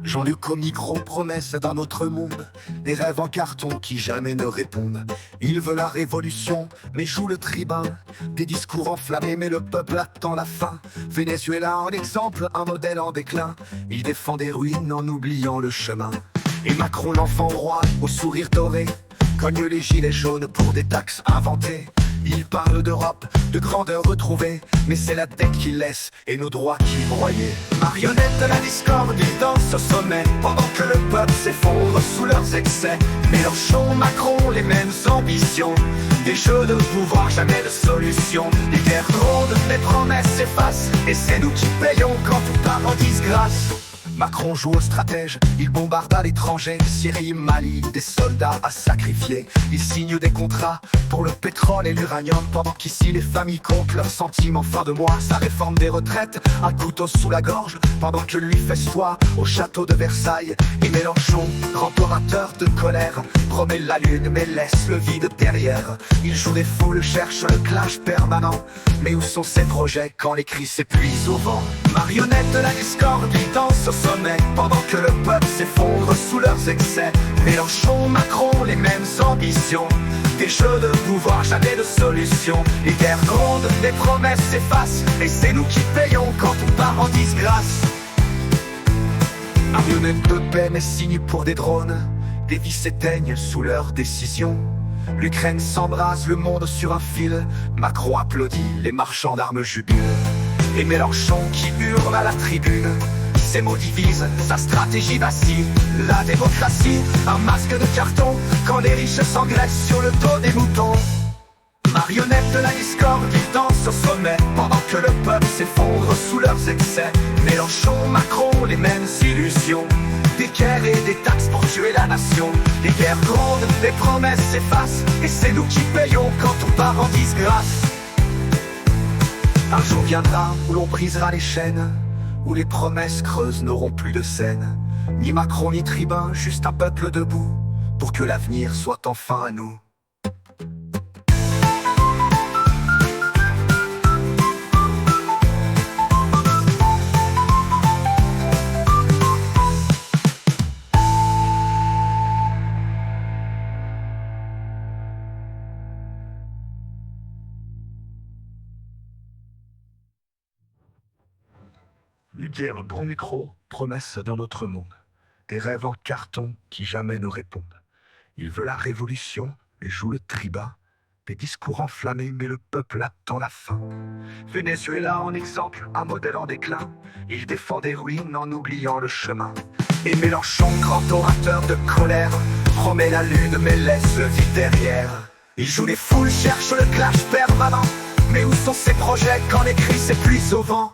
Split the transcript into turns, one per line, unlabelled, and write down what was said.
Jean-Luc au micro, promesse d'un autre monde, des rêves en carton qui jamais ne répondent. Il veut la révolution, mais joue le tribun, des discours enflammés, mais le peuple attend la fin. Venezuela en exemple, un modèle en déclin, il défend des ruines en oubliant le chemin. Et Macron l'enfant roi, au sourire doré, cogne les gilets jaunes pour des taxes inventées. Il parle d'Europe, de grandeur retrouvée, mais c'est la dette qu'il laisse et nos droits qui broyés. Marionnette de la discorde, ils dansent au sommet, pendant que le peuple s'effondre sous leurs excès. Mélenchon, Macron, les mêmes ambitions, des jeux de pouvoir, jamais de solution. Les guerres grondes, les promesses s'effacent, et c'est nous qui payons quand tout part en disgrâce. Macron joue au stratège, il bombarde à l'étranger, Syrie, Mali, des soldats à sacrifier. Il signe des contrats pour le pétrole et l'uranium, pendant qu'ici les familles comptent leurs centimes en fin de mois. Sa réforme des retraites, un couteau sous la gorge, pendant que lui festoie au château de Versailles. Et Mélenchon, grand orateur de colère, promet la lune mais laisse le vide derrière. Il joue des foules, cherche le clash permanent, mais où sont ses projets quand les cris s'épuisent au vent? Marionnette de la discorde, il danse au sommet, pendant que le peuple s'effondre sous leurs excès. Mélenchon, Macron, les mêmes ambitions, des jeux de pouvoir, jamais de solution. Les guerres grondent, les promesses s'effacent, et c'est nous qui payons quand tout part en disgrâce. Marionnette de paix mais signe pour des drones, des vies s'éteignent sous leurs décisions. L'Ukraine s'embrase, le monde sur un fil, Macron applaudit, les marchands d'armes jubilent. Et Mélenchon qui hurle à la tribune, ses mots divisent, sa stratégie vacille. La démocratie, un masque de carton, quand les riches s'engraissent sur le dos des moutons. Marionnette de la discorde, ils dansent au sommet, pendant que le peuple s'effondre sous leurs excès. Mélenchon, Macron, les mêmes illusions, des guerres et des taxes pour tuer la nation. Les guerres grondent, les promesses s'effacent, et c'est nous qui payons quand on part en disgrâce. Un jour viendra où l'on brisera les chaînes, où les promesses creuses n'auront plus de scène. Ni Macron ni tribun, juste un peuple debout, pour que l'avenir soit enfin à nous. Lumière, bon micro, promesse d'un autre monde, des rêves en carton qui jamais ne répondent. Il veut la révolution et joue le tribun, des discours enflammés mais le peuple attend la fin. Venezuela en exemple, un modèle en déclin, il défend des ruines en oubliant le chemin. Et Mélenchon, grand orateur de colère, promet la lune mais laisse le vide derrière. Il joue les foules, cherche le clash permanent, mais où sont ses projets quand les cris s'épuisent au vent?